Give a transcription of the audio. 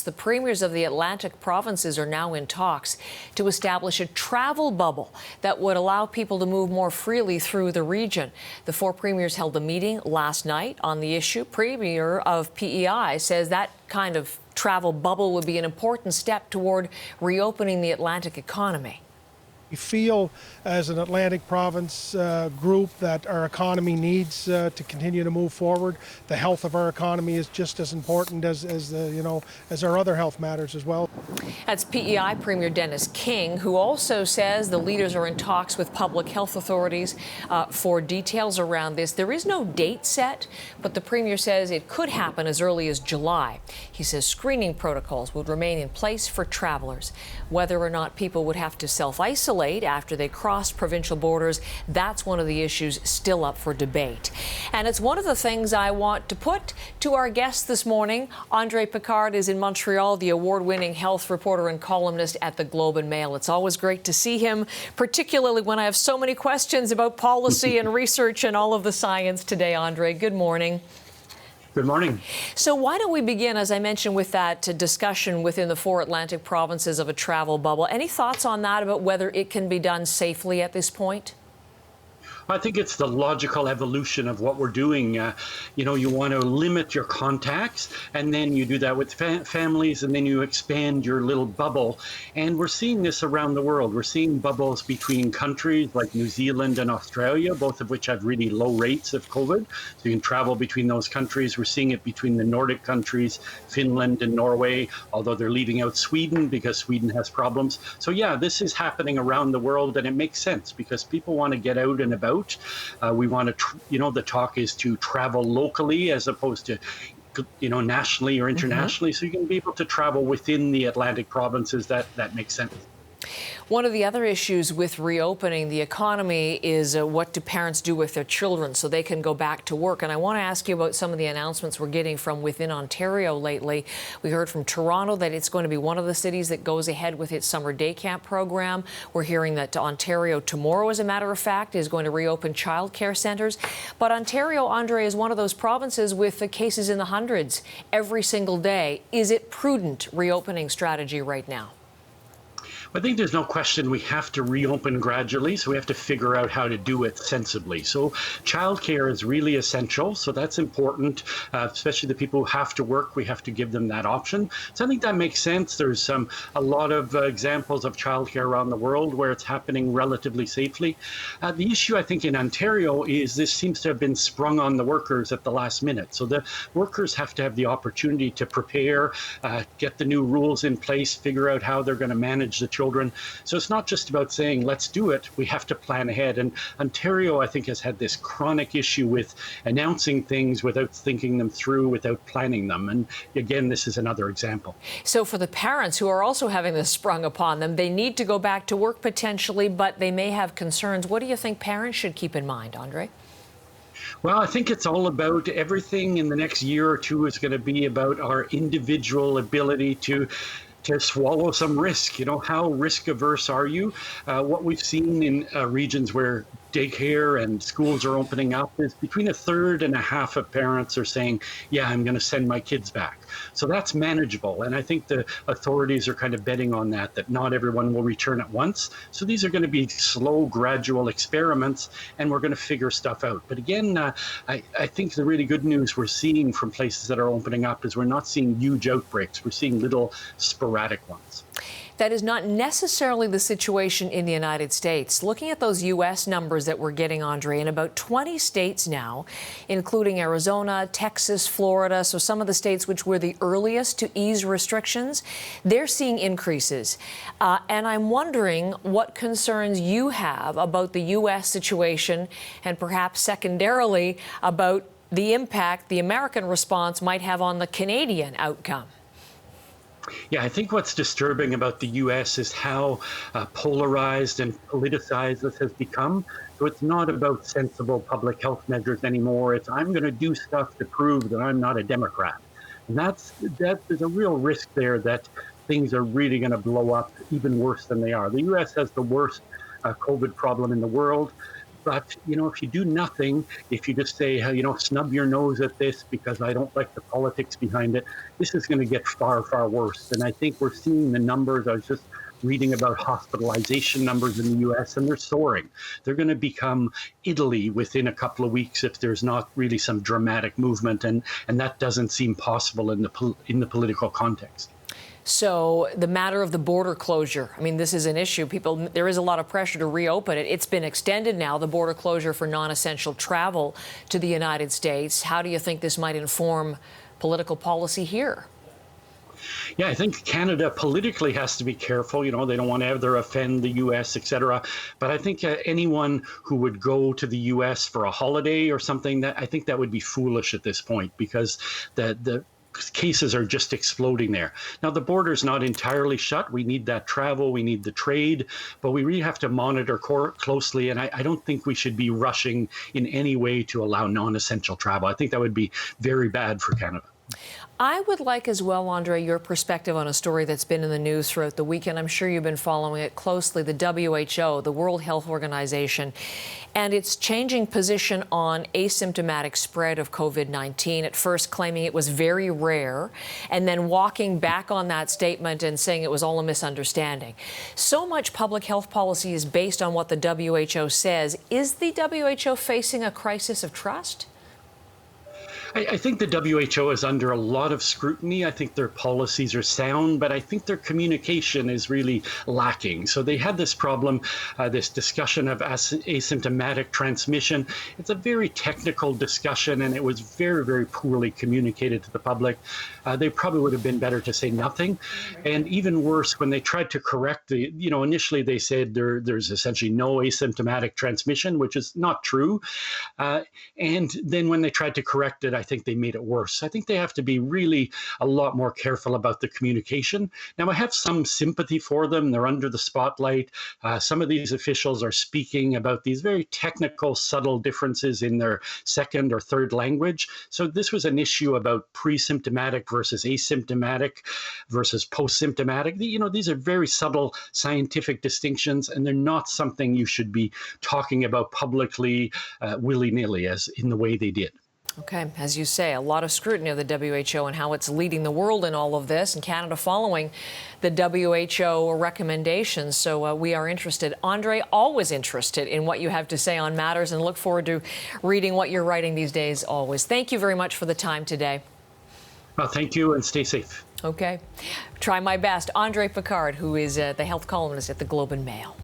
The premiers of the Atlantic provinces are now in talks to establish a travel bubble that would allow people to move more freely through the region. The four premiers held a meeting last night on the issue. Premier of P.E.I. says that kind of travel bubble would be an important step toward reopening the Atlantic economy. We feel as an Atlantic province group that our economy needs to continue to move forward. The health of our economy is just as important as our other health matters as well. That's P.E.I. Premier Dennis King, who also says the leaders are in talks with public health authorities for details around this. There is no date set, but the Premier says it could happen as early as July. He says screening protocols would remain in place for travelers. Whether or not people would have to self-isolate after they crossed provincial borders, that's one of the issues still up for debate. And it's one of the things I want to put to our guest this morning. Andre Picard is in Montreal, the award-winning health reporter and columnist at the Globe and Mail. It's always great to see him, particularly when I have so many questions about policy and research and all of the science today. Andre, good morning. Good morning. So why don't we begin, as I mentioned, with that discussion within the four Atlantic provinces of a travel bubble. Any thoughts on that about whether it can be done safely at this point? I think it's the logical evolution of what we're doing. You want to limit your contacts, and then you do that with families, and then you expand your little bubble. And we're seeing this around the world. We're seeing bubbles between countries like New Zealand and Australia, both of which have really low rates of COVID. So you can travel between those countries. We're seeing it between the Nordic countries, Finland and Norway, although they're leaving out Sweden because Sweden has problems. So yeah, this is happening around the world, and it makes sense because people want to get out and about. We want to, the talk is to travel locally as opposed to, nationally or internationally. So you can be able to travel within the Atlantic provinces. That makes sense. One of the other issues with reopening the economy is what do parents do with their children so they can go back to work? And I want to ask you about some of the announcements we're getting from within Ontario lately. We heard from Toronto that it's going to be one of the cities that goes ahead with its summer day camp program. We're hearing that Ontario tomorrow, as a matter of fact, is going to reopen childcare centres. But Ontario, Andre, is one of those provinces with the cases in the hundreds every single day. Is it prudent reopening strategy right now? I think there's no question we have to reopen gradually, so we have to figure out how to do it sensibly. So childcare is really essential, so that's important, especially the people who have to work. We have to give them that option. So I think that makes sense. There's a lot of examples of childcare around the world where it's happening relatively safely. The issue, I think, in Ontario is this seems to have been sprung on the workers at the last minute. So the workers have to have the opportunity to prepare, get the new rules in place, figure out how they're going to manage the children. So it's not just about saying, let's do it. We have to plan ahead. And Ontario, I think, has had this chronic issue with announcing things without thinking them through, without planning them. And again, this is another example. So for the parents who are also having this sprung upon them, they need to go back to work potentially, but they may have concerns. What do you think parents should keep in mind, Andre? Well, I think it's all about everything in the next year or two is going to be about our individual ability to swallow some risk. How risk averse are you? What we've seen in regions where daycare and schools are opening up is between a third and a half of parents are saying, yeah, I'm going to send my kids back. So that's manageable. And I think the authorities are kind of betting on that not everyone will return at once. So these are going to be slow, gradual experiments, and we're going to figure stuff out. But again, I think the really good news we're seeing from places that are opening up is we're not seeing huge outbreaks. We're seeing little sporadic ones. That is not necessarily the situation in the United States. Looking at those U.S. numbers that we're getting, Andre, in about 20 states now, including Arizona, Texas, Florida, so some of the states which were the earliest to ease restrictions, they're seeing increases. And I'm wondering what concerns you have about the U.S. situation and perhaps secondarily about the impact the American response might have on the Canadian outcome. Yeah, I think what's disturbing about the U.S. is how polarized and politicized this has become. So it's not about sensible public health measures anymore. It's I'm going to do stuff to prove that I'm not a Democrat. And there's a real risk there that things are really going to blow up even worse than they are. The U.S. has the worst COVID problem in the world. But, if you do nothing, if you just say, snub your nose at this because I don't like the politics behind it, this is going to get far, far worse. And I think we're seeing the numbers. I was just reading about hospitalization numbers in the U.S., and they're soaring. They're going to become Italy within a couple of weeks if there's not really some dramatic movement, and that doesn't seem possible in the political context. So the matter of the border closure, I mean, this is an issue. There is a lot of pressure to reopen it. It's been extended now, the border closure for non-essential travel to the United States. How do you think this might inform political policy here? Yeah, I think Canada politically has to be careful. They don't want to ever offend the U.S., et cetera. But I think anyone who would go to the U.S. for a holiday or something, I think that would be foolish at this point, because the cases are just exploding there. Now, the border's not entirely shut. We need that travel. We need the trade. But we really have to monitor closely. And I don't think we should be rushing in any way to allow non-essential travel. I think that would be very bad for Canada. I would like as well, Andre, your perspective on a story that's been in the news throughout the weekend. I'm sure you've been following it closely. The WHO, the World Health Organization, and its changing position on asymptomatic spread of COVID-19, at first claiming it was very rare, and then walking back on that statement and saying it was all a misunderstanding. So much public health policy is based on what the WHO says. Is the WHO facing a crisis of trust? I think the WHO is under a lot of scrutiny. I think their policies are sound, but I think their communication is really lacking. So they had this problem, this discussion of asymptomatic transmission. It's a very technical discussion, and it was very, very poorly communicated to the public. They probably would have been better to say nothing. And even worse, when they tried to correct initially they said there's essentially no asymptomatic transmission, which is not true. And then when they tried to correct it, I think they made it worse. I think they have to be really a lot more careful about the communication. Now, I have some sympathy for them. They're under the spotlight. Some of these officials are speaking about these very technical, subtle differences in their second or third language. So this was an issue about pre-symptomatic versus asymptomatic versus post-symptomatic. These are very subtle scientific distinctions, and they're not something you should be talking about publicly willy-nilly as in the way they did. Okay, as you say, a lot of scrutiny of the WHO and how it's leading the world in all of this, and Canada following the WHO recommendations. So we are interested. Andre, always interested in what you have to say on matters, and look forward to reading what you're writing these days always. Thank you very much for the time today. Well, thank you, and stay safe. Okay. Try my best. Andre Picard, who is the health columnist at the Globe and Mail.